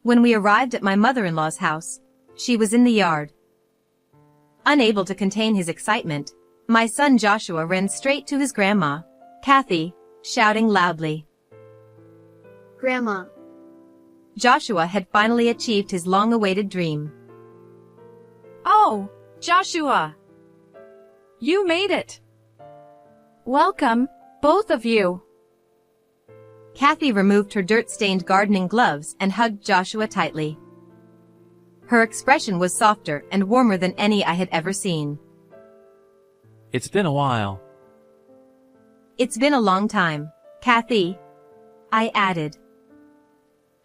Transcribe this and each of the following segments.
When we arrived at my mother-in-law's house, she was in the yard. Unable to contain his excitement, my son Joshua ran straight to his grandma, Kathy, shouting loudly. Grandma. Joshua had finally achieved his long-awaited dream. Oh, Joshua! You made it! Welcome, both of you! Kathy removed her dirt-stained gardening gloves and hugged Joshua tightly. Her expression was softer and warmer than any I had ever seen. It's been a while. It's been a long time, Kathy, I added.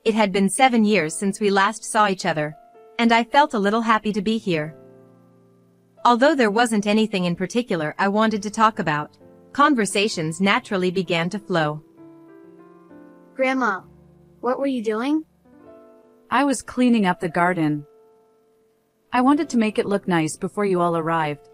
It had been 7 years since we last saw each other, and I felt a little happy to be here. Although there wasn't anything in particular I wanted to talk about, conversations naturally began to flow. Grandma, what were you doing? I was cleaning up the garden. I wanted to make it look nice before you all arrived.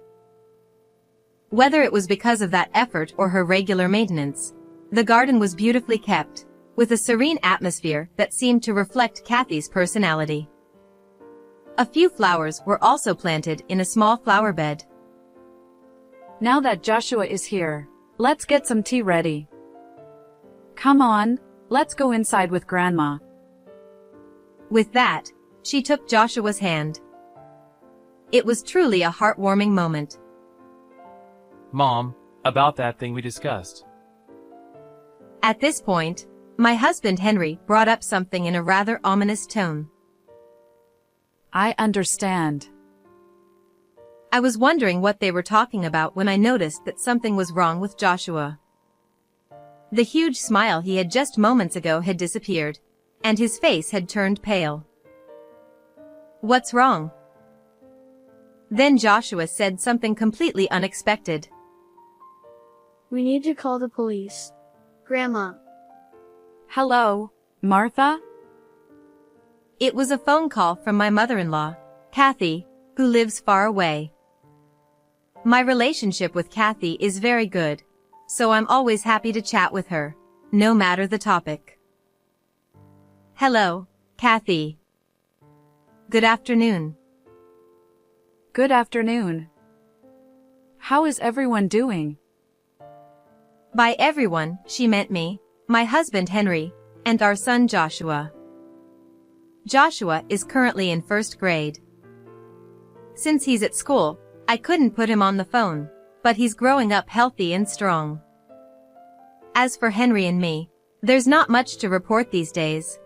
Whether it was because of that effort or her regular maintenance, the garden was beautifully kept, with a serene atmosphere that seemed to reflect Kathy's personality. A few flowers were also planted in a small flower bed. Now that Joshua is here, let's get some tea ready. Come on, let's go inside with Grandma. With that, she took Joshua's hand. It was truly a heartwarming moment. Mom, about that thing we discussed. At this point, my husband Henry brought up something in a rather ominous tone. I understand. I was wondering what they were talking about when I noticed that something was wrong with Joshua. The huge smile he had just moments ago had disappeared, and his face had turned pale. What's wrong? Then Joshua said something completely unexpected. We need to call the police. Grandma. Hello, Martha? It was a phone call from my mother-in-law, Kathy, who lives far away. My relationship with Kathy is very good, so I'm always happy to chat with her, no matter the topic. Hello, Kathy. Good afternoon. Good afternoon. How is everyone doing? By everyone, she meant me, my husband Henry, and our son Joshua. Joshua is currently in 1st grade. Since he's at school, I couldn't put him on the phone, but he's growing up healthy and strong. As for Henry and me, there's not much to report these days.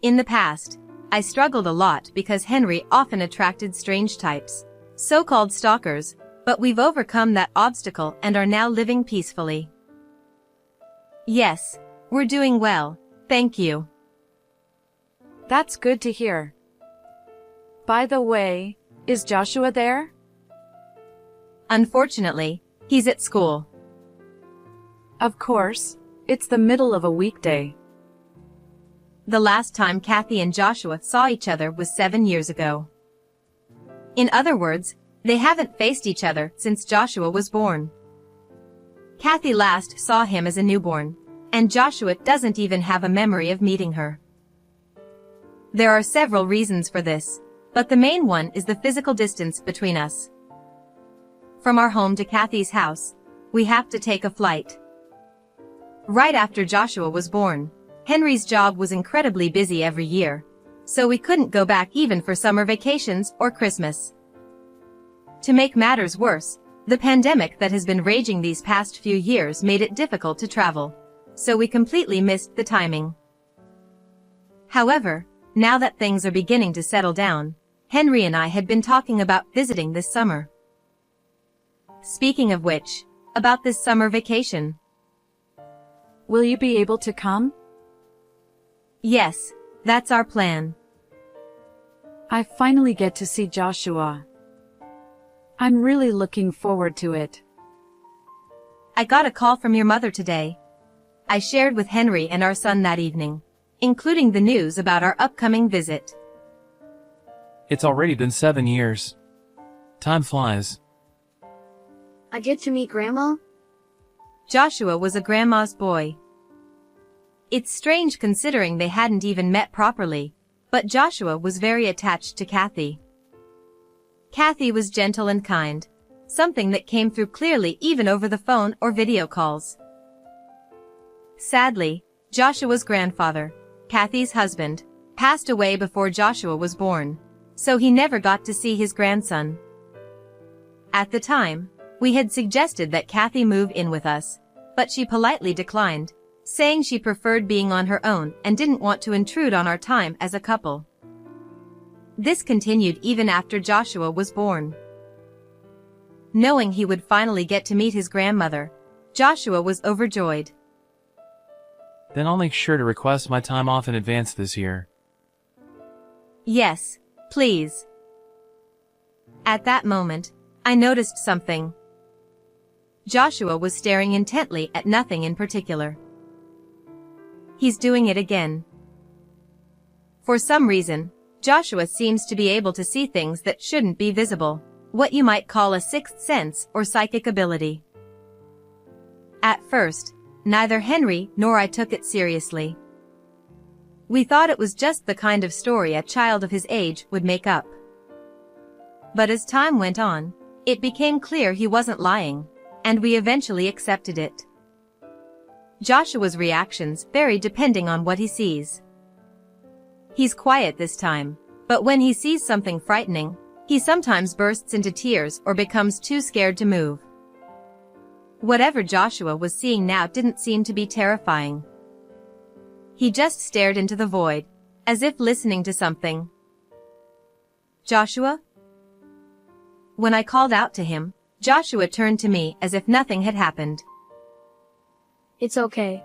In the past, I struggled a lot because Henry often attracted strange types, so-called stalkers, but we've overcome that obstacle and are now living peacefully. Yes, we're doing well, thank you. That's good to hear. By the way, is Joshua there? Unfortunately, he's at school. Of course, it's the middle of a weekday. The last time Kathy and Joshua saw each other was 7 years ago. In other words, they haven't faced each other since Joshua was born. Kathy last saw him as a newborn, and Joshua doesn't even have a memory of meeting her. There are several reasons for this, but the main one is the physical distance between us. From our home to Kathy's house, we have to take a flight. Right after Joshua was born, Henry's job was incredibly busy every year, so we couldn't go back even for summer vacations or Christmas. To make matters worse, the pandemic that has been raging these past few years made it difficult to travel, so we completely missed the timing. However, now that things are beginning to settle down, Henry and I had been talking about visiting this summer. Speaking of which, about this summer vacation. Will you be able to come? Yes, that's our plan. I finally get to see Joshua. I'm really looking forward to it. I got a call from your mother today. I shared with Henry and our son that evening, including the news about our upcoming visit. It's already been 7 years. Time flies. I get to meet Grandma? Joshua was a grandma's boy. It's strange considering they hadn't even met properly, but Joshua was very attached to Kathy. Kathy was gentle and kind, something that came through clearly even over the phone or video calls. Sadly, Joshua's grandfather, Kathy's husband, passed away before Joshua was born, so he never got to see his grandson. At the time, we had suggested that Kathy move in with us, but she politely declined, saying she preferred being on her own and didn't want to intrude on our time as a couple. This continued even after Joshua was born. Knowing he would finally get to meet his grandmother, Joshua was overjoyed. Then I'll make sure to request my time off in advance this year. Yes, please. At that moment, I noticed something. Joshua was staring intently at nothing in particular. He's doing it again. For some reason, Joshua seems to be able to see things that shouldn't be visible, what you might call a sixth sense or psychic ability. At first, neither Henry nor I took it seriously. We thought it was just the kind of story a child of his age would make up. But as time went on, it became clear he wasn't lying, and we eventually accepted it. Joshua's reactions vary depending on what he sees. He's quiet this time, but when he sees something frightening, he sometimes bursts into tears or becomes too scared to move. Whatever Joshua was seeing now didn't seem to be terrifying. He just stared into the void, as if listening to something. "Joshua?" When I called out to him, Joshua turned to me as if nothing had happened. It's okay.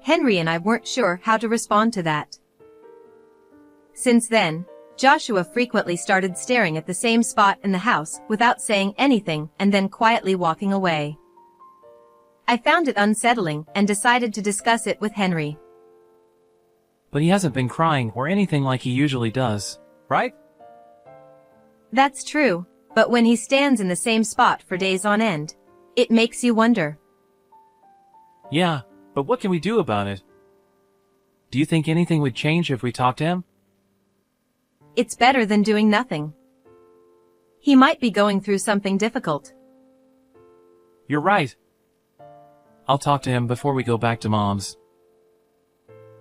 Henry and I weren't sure how to respond to that. Since then, Joshua frequently started staring at the same spot in the house without saying anything and then quietly walking away. I found it unsettling and decided to discuss it with Henry. But he hasn't been crying or anything like he usually does, right? That's true, but when he stands in the same spot for days on end, it makes you wonder. Yeah, but what can we do about it? Do you think anything would change if we talked to him? It's better than doing nothing. He might be going through something difficult. You're right. I'll talk to him before we go back to Mom's.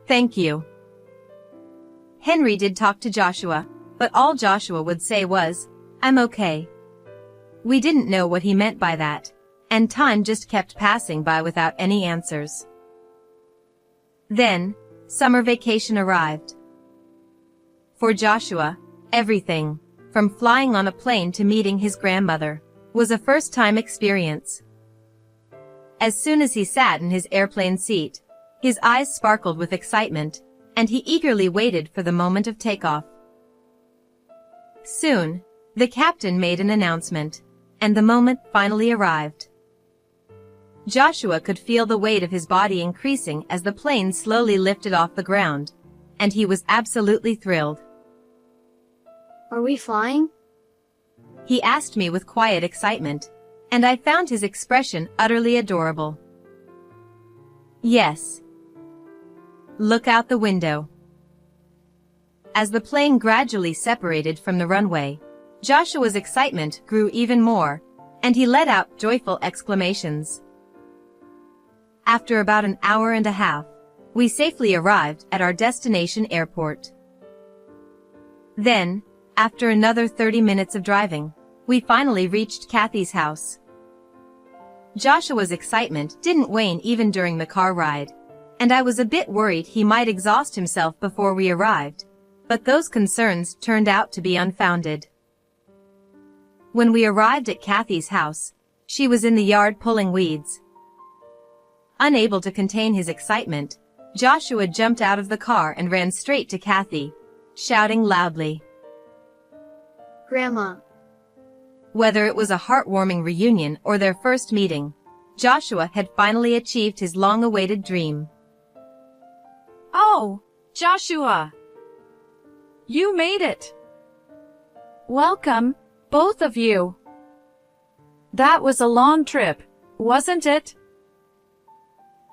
Thank you. Henry did talk to Joshua, but all Joshua would say was, "I'm okay." We didn't know what he meant by that, and time just kept passing by without any answers. Then, summer vacation arrived. For Joshua, everything, from flying on a plane to meeting his grandmother, was a first-time experience. As soon as he sat in his airplane seat, his eyes sparkled with excitement, and he eagerly waited for the moment of takeoff. Soon, the captain made an announcement, and the moment finally arrived. Joshua could feel the weight of his body increasing as the plane slowly lifted off the ground, and he was absolutely thrilled. Are we flying? He asked me with quiet excitement, and I found his expression utterly adorable. Yes. Look out the window. As the plane gradually separated from the runway, Joshua's excitement grew even more, and he let out joyful exclamations. After about an hour and a half, we safely arrived at our destination airport. Then, after another 30 minutes of driving, we finally reached Kathy's house. Joshua's excitement didn't wane even during the car ride, and I was a bit worried he might exhaust himself before we arrived, but those concerns turned out to be unfounded. When we arrived at Kathy's house, she was in the yard pulling weeds. Unable to contain his excitement, Joshua jumped out of the car and ran straight to Kathy, shouting loudly. Grandma. Whether it was a heartwarming reunion or their first meeting, Joshua had finally achieved his long-awaited dream. Oh, Joshua! You made it! Welcome, both of you. That was a long trip, wasn't it?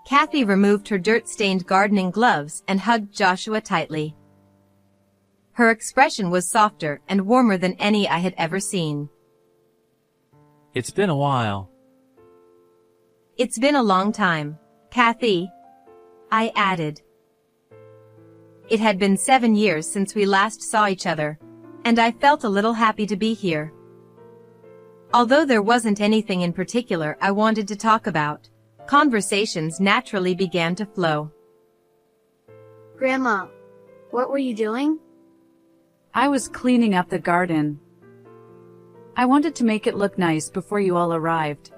Kathy removed her dirt-stained gardening gloves and hugged Joshua tightly. Her expression was softer and warmer than any I had ever seen. It's been a while. It's been a long time, Kathy, I added. It had been 7 years since we last saw each other, and I felt a little happy to be here. Although there wasn't anything in particular I wanted to talk about, conversations naturally began to flow. Grandma, what were you doing? I was cleaning up the garden. I wanted to make it look nice before you all arrived.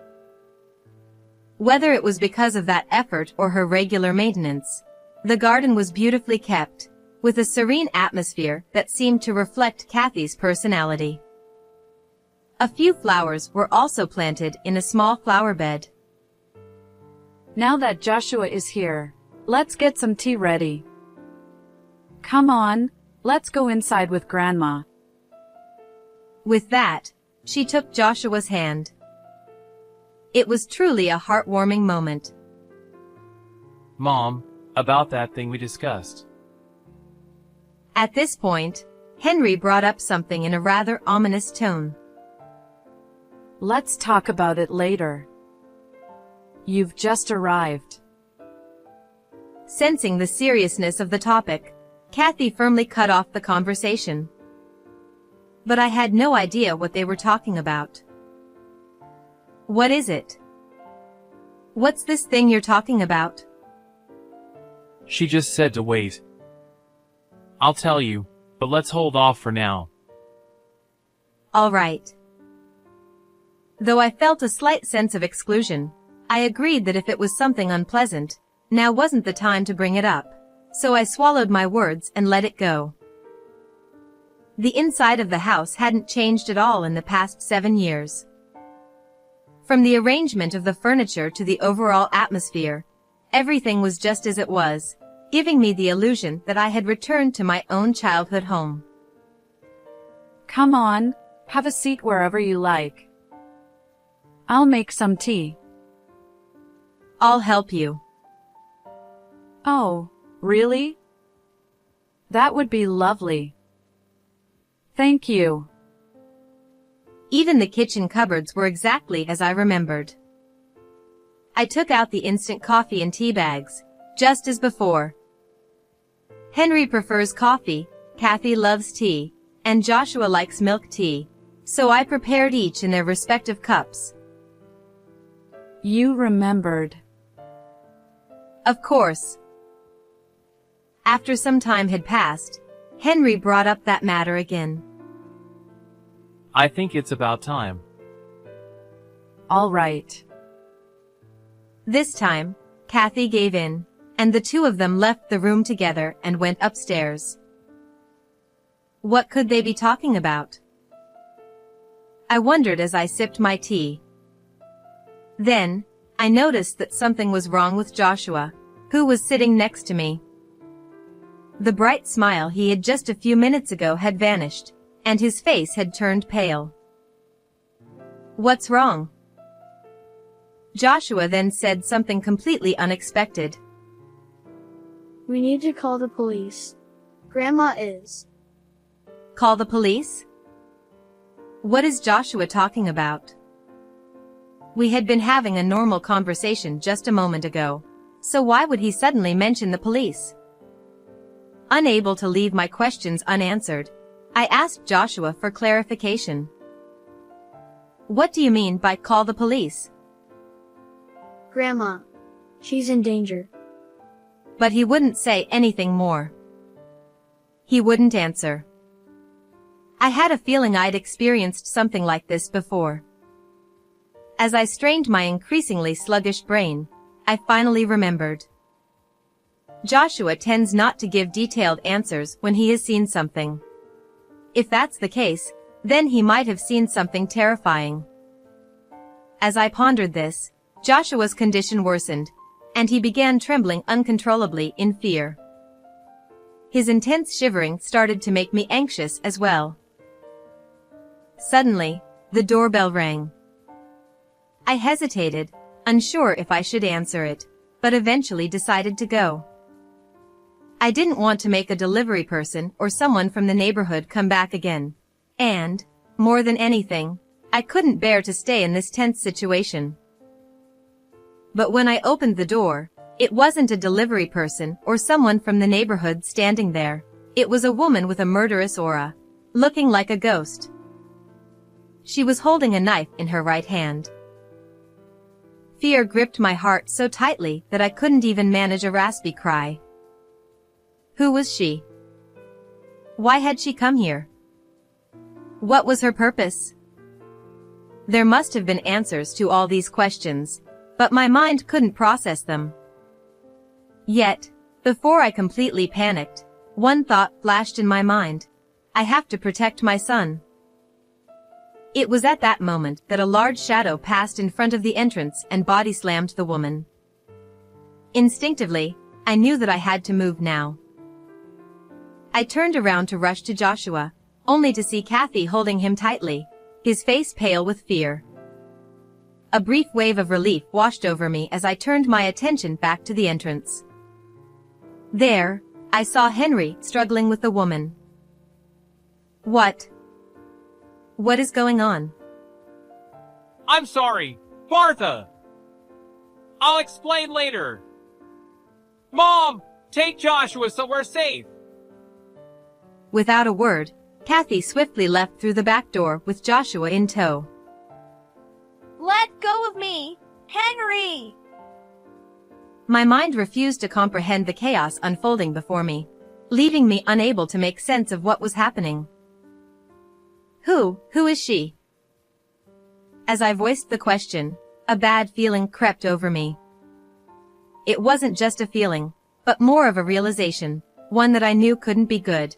Whether it was because of that effort or her regular maintenance, the garden was beautifully kept, with a serene atmosphere that seemed to reflect Kathy's personality. A few flowers were also planted in a small flower bed. Now that Joshua is here, let's get some tea ready. Come on, let's go inside with Grandma. With that, she took Joshua's hand. It was truly a heartwarming moment. Mom, about that thing we discussed. At this point, Henry brought up something in a rather ominous tone. Let's talk about it later. You've just arrived. Sensing the seriousness of the topic, Kathy firmly cut off the conversation. But I had no idea what they were talking about. What is it? What's this thing you're talking about? She just said to wait. I'll tell you, but let's hold off for now. All right. Though I felt a slight sense of exclusion, I agreed that if it was something unpleasant, now wasn't the time to bring it up, so I swallowed my words and let it go. The inside of the house hadn't changed at all in the past 7 years. From the arrangement of the furniture to the overall atmosphere, everything was just as it was, giving me the illusion that I had returned to my own childhood home. Come on, have a seat wherever you like. I'll make some tea. I'll help you. Oh, really? That would be lovely. Thank you. Even the kitchen cupboards were exactly as I remembered. I took out the instant coffee and tea bags, just as before. Henry prefers coffee, Kathy loves tea, and Joshua likes milk tea, so I prepared each in their respective cups. You remembered. Of course. After some time had passed, Henry brought up that matter again. I think it's about time. All right. This time, Kathy gave in, and the two of them left the room together and went upstairs. What could they be talking about? I wondered as I sipped my tea. Then, I noticed that something was wrong with Joshua, who was sitting next to me. The bright smile he had just a few minutes ago had vanished, and his face had turned pale. What's wrong? Joshua then said something completely unexpected. We need to call the police. Grandma is. Call the police? What is Joshua talking about? We had been having a normal conversation just a moment ago, so why would he suddenly mention the police? Unable to leave my questions unanswered, I asked Joshua for clarification. What do you mean by call the police? Grandma. She's in danger. But he wouldn't say anything more. He wouldn't answer. I had a feeling I'd experienced something like this before. As I strained my increasingly sluggish brain, I finally remembered. Joshua tends not to give detailed answers when he has seen something. If that's the case, then he might have seen something terrifying. As I pondered this, Joshua's condition worsened, and he began trembling uncontrollably in fear. His intense shivering started to make me anxious as well. Suddenly, the doorbell rang. I hesitated, unsure if I should answer it, but eventually decided to go. I didn't want to make a delivery person or someone from the neighborhood come back again. And, more than anything, I couldn't bear to stay in this tense situation. But when I opened the door, it wasn't a delivery person or someone from the neighborhood standing there. It was a woman with a murderous aura, looking like a ghost. She was holding a knife in her right hand. Fear gripped my heart so tightly that I couldn't even manage a raspy cry. Who was she? Why had she come here? What was her purpose? There must have been answers to all these questions, but my mind couldn't process them. Yet, before I completely panicked, one thought flashed in my mind. I have to protect my son. It was at that moment that a large shadow passed in front of the entrance and body slammed the woman. Instinctively, I knew that I had to move now. I turned around to rush to Joshua, only to see Kathy holding him tightly, his face pale with fear. A brief wave of relief washed over me as I turned my attention back to the entrance. There, I saw Henry struggling with the woman. What is going on? I'm sorry, Martha! I'll explain later. Mom, take Joshua somewhere safe. Without a word, Kathy swiftly left through the back door with Joshua in tow. Let go of me! Henry! My mind refused to comprehend the chaos unfolding before me, leaving me unable to make sense of what was happening. Who is she? As I voiced the question, a bad feeling crept over me. It wasn't just a feeling, but more of a realization, one that I knew couldn't be good.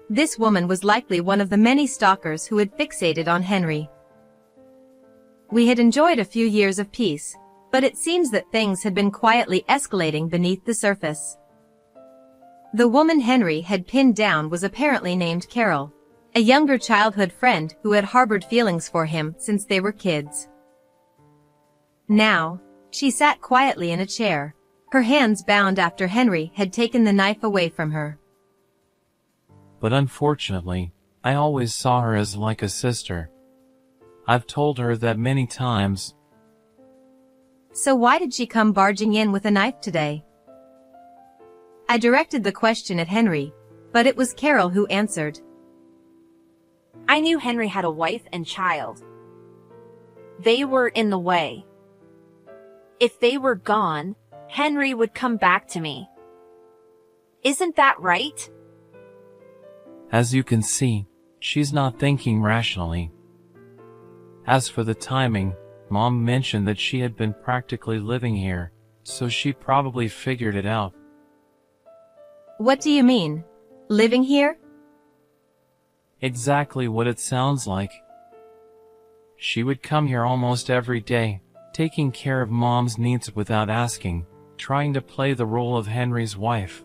This woman was likely one of the many stalkers who had fixated on Henry. We had enjoyed a few years of peace, but it seems that things had been quietly escalating beneath the surface. The woman Henry had pinned down was apparently named Carol, a younger childhood friend who had harbored feelings for him since they were kids. Now, she sat quietly in a chair, her hands bound after Henry had taken the knife away from her. But unfortunately, I always saw her as like a sister. I've told her that many times. So why did she come barging in with a knife today? I directed the question at Henry, but it was Carol who answered. I knew Henry had a wife and child. They were in the way. If they were gone, Henry would come back to me. Isn't that right? As you can see, she's not thinking rationally. As for the timing, Mom mentioned that she had been practically living here, so she probably figured it out. What do you mean? Living here? Exactly what it sounds like. She would come here almost every day, taking care of Mom's needs without asking, trying to play the role of Henry's wife.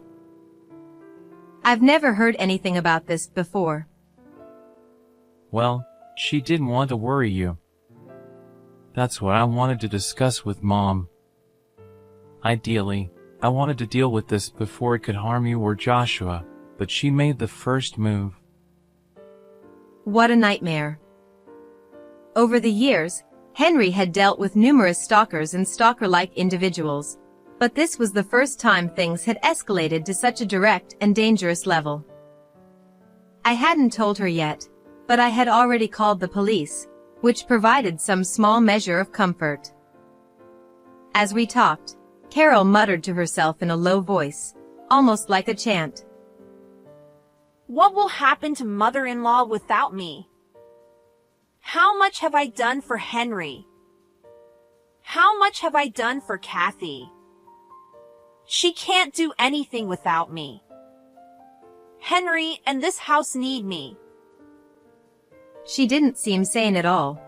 I've never heard anything about this before. Well, she didn't want to worry you. That's what I wanted to discuss with Mom. Ideally, I wanted to deal with this before it could harm you or Joshua, but she made the first move. What a nightmare. Over the years, Henry had dealt with numerous stalkers and stalker-like individuals, but this was the first time things had escalated to such a direct and dangerous level. I hadn't told her yet, but I had already called the police, which provided some small measure of comfort. As we talked, Carol muttered to herself in a low voice, almost like a chant. What will happen to mother-in-law without me? How much have I done for Henry? How much have I done for Kathy? She can't do anything without me. Henry and this house need me. She didn't seem sane at all.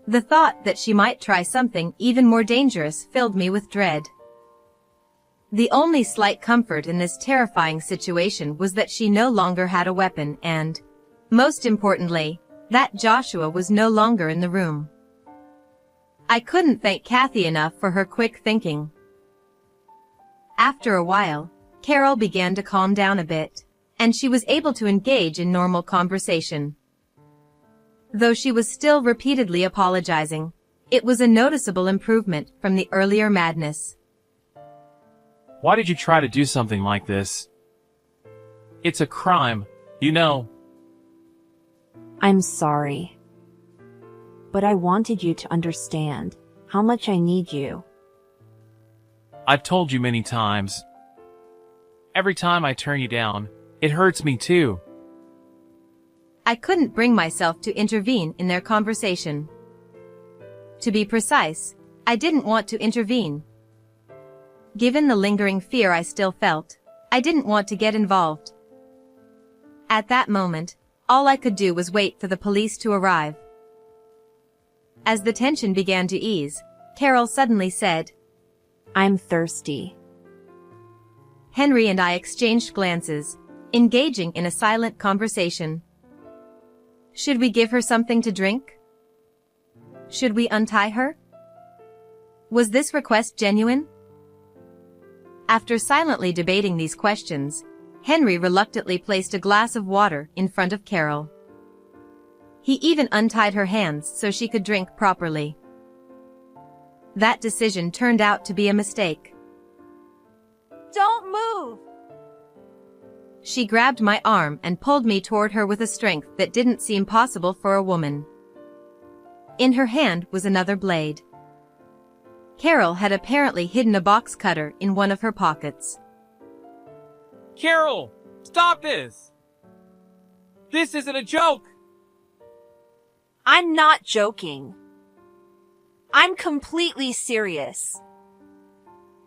The thought that she might try something even more dangerous filled me with dread. The only slight comfort in this terrifying situation was that she no longer had a weapon and, most importantly, that Joshua was no longer in the room. I couldn't thank Kathy enough for her quick thinking. After a while, Carol began to calm down a bit, and she was able to engage in normal conversation. Though she was still repeatedly apologizing, it was a noticeable improvement from the earlier madness. Why did you try to do something like this? It's a crime, you know. I'm sorry. But I wanted you to understand how much I need you. I've told you many times. Every time I turn you down, it hurts me too. I couldn't bring myself to intervene in their conversation. To be precise, I didn't want to intervene. Given the lingering fear I still felt, I didn't want to get involved. At that moment, all I could do was wait for the police to arrive. As the tension began to ease, Carol suddenly said, I'm thirsty. Henry and I exchanged glances, engaging in a silent conversation. Should we give her something to drink? Should we untie her? Was this request genuine? After silently debating these questions, Henry reluctantly placed a glass of water in front of Carol. He even untied her hands so she could drink properly. That decision turned out to be a mistake. Don't move! She grabbed my arm and pulled me toward her with a strength that didn't seem possible for a woman. In her hand was another blade. Carol had apparently hidden a box cutter in one of her pockets. Carol, stop this! This isn't a joke! I'm not joking. I'm completely serious.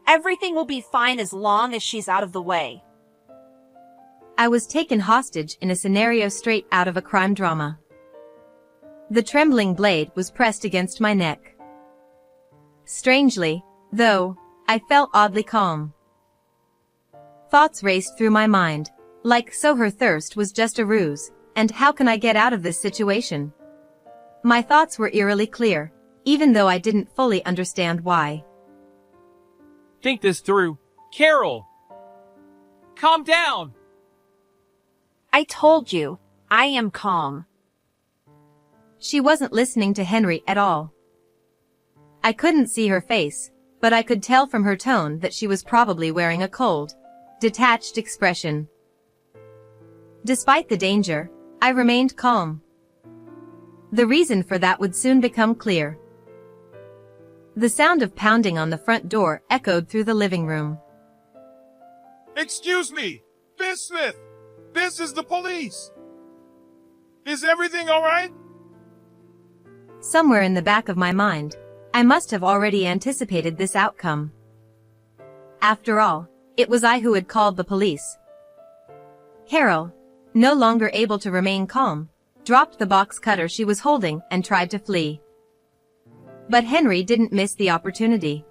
Everything will be fine as long as she's out of the way. I was taken hostage in a scenario straight out of a crime drama. The trembling blade was pressed against my neck. Strangely, though, I felt oddly calm. Thoughts raced through my mind, like so her thirst was just a ruse, and how can I get out of this situation? My thoughts were eerily clear, even though I didn't fully understand why. Think this through. Carol! Calm down! I told you, I am calm. She wasn't listening to Henry at all. I couldn't see her face, but I could tell from her tone that she was probably wearing a cold, detached expression. Despite the danger, I remained calm. The reason for that would soon become clear. The sound of pounding on the front door echoed through the living room. Excuse me, Miss Smith. This is the police. Is everything all right? Somewhere in the back of my mind, I must have already anticipated this outcome. After all, it was I who had called the police. Carol, no longer able to remain calm, dropped the box cutter she was holding and tried to flee. But Henry didn't miss the opportunity.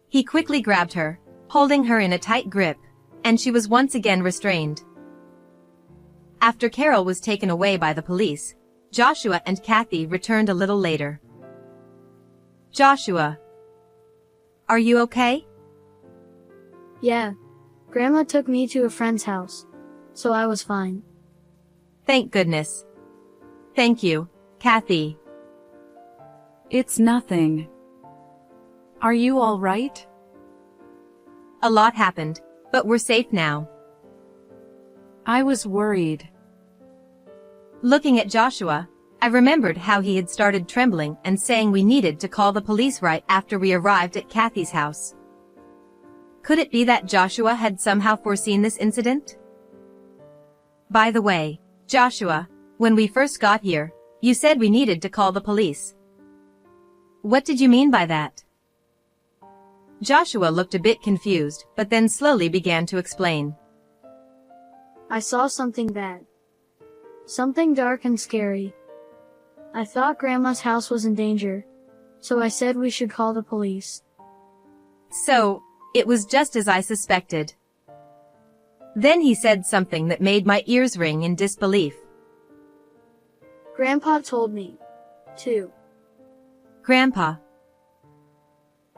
He quickly grabbed her, holding her in a tight grip, and she was once again restrained. After Carol was taken away by the police, Joshua and Kathy returned a little later. Joshua, are you okay? Yeah. Grandma took me to a friend's house, so I was fine. Thank goodness. Thank you, Kathy. It's nothing. Are you all right? A lot happened, but we're safe now. I was worried. Looking at Joshua, I remembered how he had started trembling and saying we needed to call the police right after we arrived at Kathy's house. Could it be that Joshua had somehow foreseen this incident? By the way, Joshua, when we first got here, you said we needed to call the police. What did you mean by that? Joshua looked a bit confused, but then slowly began to explain. I saw something bad. Something dark and scary. I thought Grandma's house was in danger, so I said we should call the police. So, it was just as I suspected. Then he said something that made my ears ring in disbelief. Grandpa told me, too. Grandpa.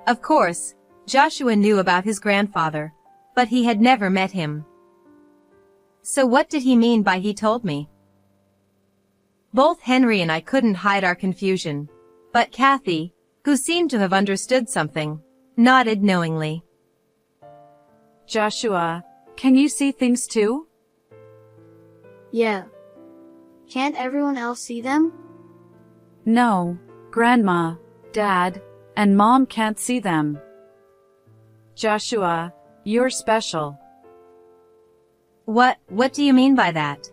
Of course, Joshua knew about his grandfather, but he had never met him. So what did he mean by he told me? Both Henry and I couldn't hide our confusion, but Kathy, who seemed to have understood something, nodded knowingly. Joshua, can you see things too? Yeah. Can't everyone else see them? No, Grandma, Dad, and Mom can't see them. Joshua, you're special. What do you mean by that?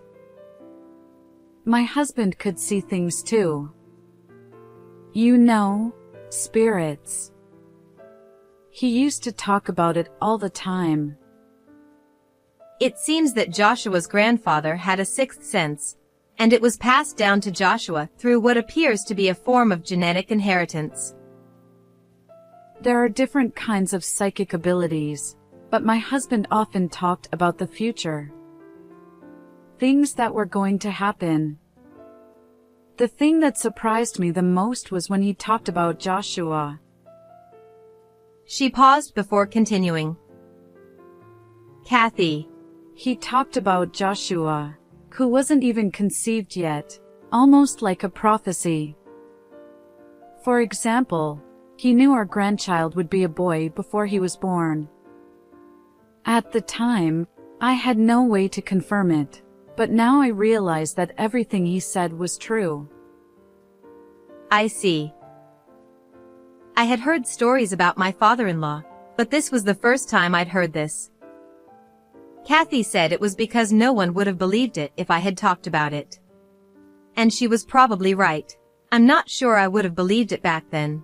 My husband could see things too. You know, spirits. He used to talk about it all the time. It seems that Joshua's grandfather had a sixth sense, and it was passed down to Joshua through what appears to be a form of genetic inheritance. There are different kinds of psychic abilities, but my husband often talked about the future. Things that were going to happen. The thing that surprised me the most was when he talked about Joshua. She paused before continuing. Kathy. He talked about Joshua, who wasn't even conceived yet, almost like a prophecy. For example, he knew our grandchild would be a boy before he was born. At the time, I had no way to confirm it, but now I realize that everything he said was true. I see. I had heard stories about my father-in-law, but this was the first time I'd heard this. Kathy said it was because no one would have believed it if I had talked about it. And she was probably right. I'm not sure I would have believed it back then.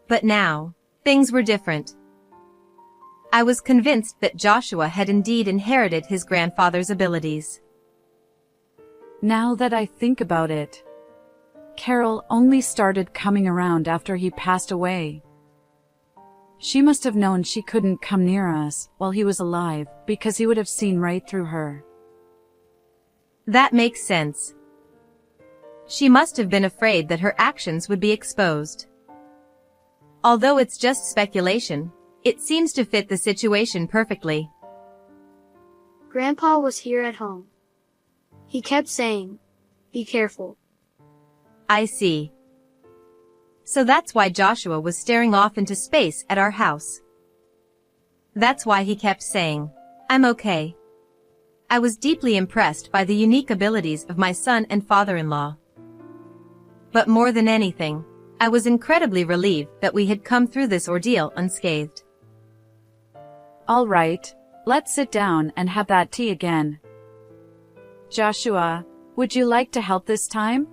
But now, things were different. I was convinced that Joshua had indeed inherited his grandfather's abilities. Now that I think about it, Carol only started coming around after he passed away. She must have known she couldn't come near us while he was alive because he would have seen right through her. That makes sense. She must have been afraid that her actions would be exposed. Although it's just speculation, it seems to fit the situation perfectly. Grandpa was here at home. He kept saying, "Be careful." I see. So that's why Joshua was staring off into space at our house. That's why he kept saying, "I'm okay." I was deeply impressed by the unique abilities of my son and father-in-law. But more than anything, I was incredibly relieved that we had come through this ordeal unscathed. All right, let's sit down and have that tea again. Joshua, would you like to help this time?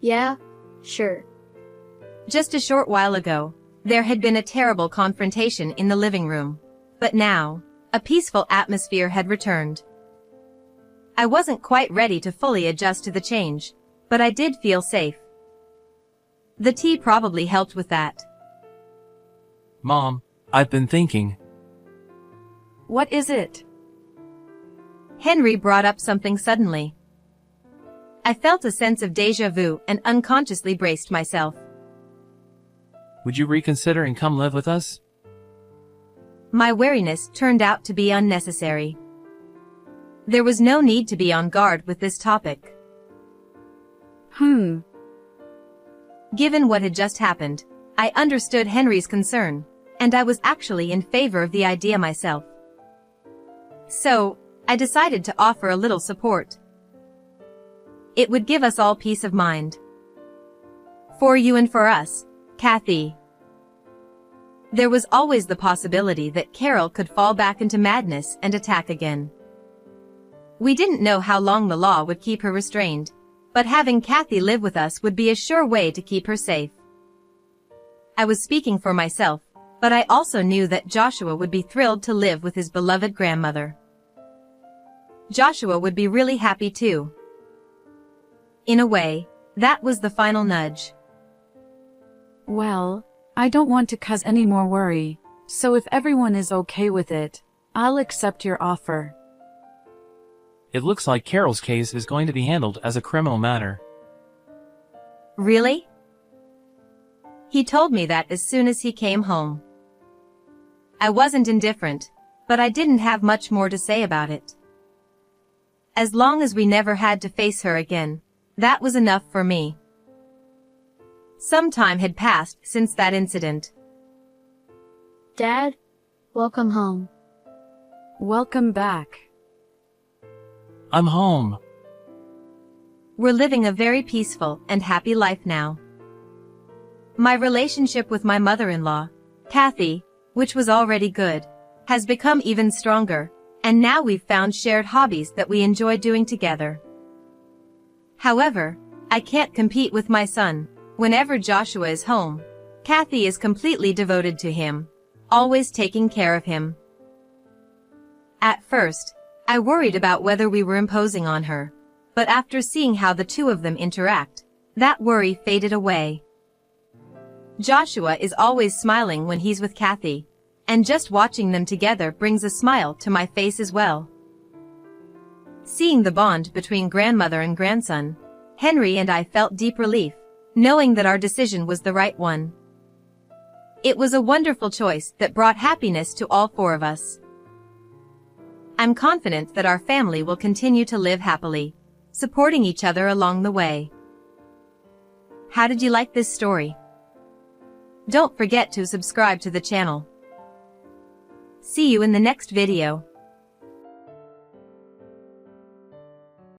Yeah, sure. Just a short while ago, there had been a terrible confrontation in the living room. But now, a peaceful atmosphere had returned. I wasn't quite ready to fully adjust to the change, but I did feel safe. The tea probably helped with that. Mom, I've been thinking. What is it? Henry brought up something suddenly. I felt a sense of déjà vu and unconsciously braced myself. Would you reconsider and come live with us? My wariness turned out to be unnecessary. There was no need to be on guard with this topic. Given what had just happened, I understood Henry's concern, and I was actually in favor of the idea myself. So, I decided to offer a little support. It would give us all peace of mind. For you and for us, Kathy. There was always the possibility that Carol could fall back into madness and attack again. We didn't know how long the law would keep her restrained, but having Kathy live with us would be a sure way to keep her safe. I was speaking for myself, but I also knew that Joshua would be thrilled to live with his beloved grandmother. Joshua would be really happy too. In a way, that was the final nudge. Well, I don't want to cause any more worry, so if everyone is okay with it, I'll accept your offer. It looks like Carol's case is going to be handled as a criminal matter. Really? He told me that as soon as he came home. I wasn't indifferent, but I didn't have much more to say about it. As long as we never had to face her again, that was enough for me. Some time had passed since that incident. Dad, welcome home. Welcome back. I'm home. We're living a very peaceful and happy life now. My relationship with my mother-in-law, Kathy, which was already good, has become even stronger, and now we've found shared hobbies that we enjoy doing together. However, I can't compete with my son. Whenever Joshua is home, Kathy is completely devoted to him, always taking care of him. At first, I worried about whether we were imposing on her, but after seeing how the two of them interact, that worry faded away. Joshua is always smiling when he's with Kathy, and just watching them together brings a smile to my face as well. Seeing the bond between grandmother and grandson, Henry and I felt deep relief, knowing that our decision was the right one. It was a wonderful choice that brought happiness to all four of us. I'm confident that our family will continue to live happily, supporting each other along the way. How did you like this story? Don't forget to subscribe to the channel. See you in the next video.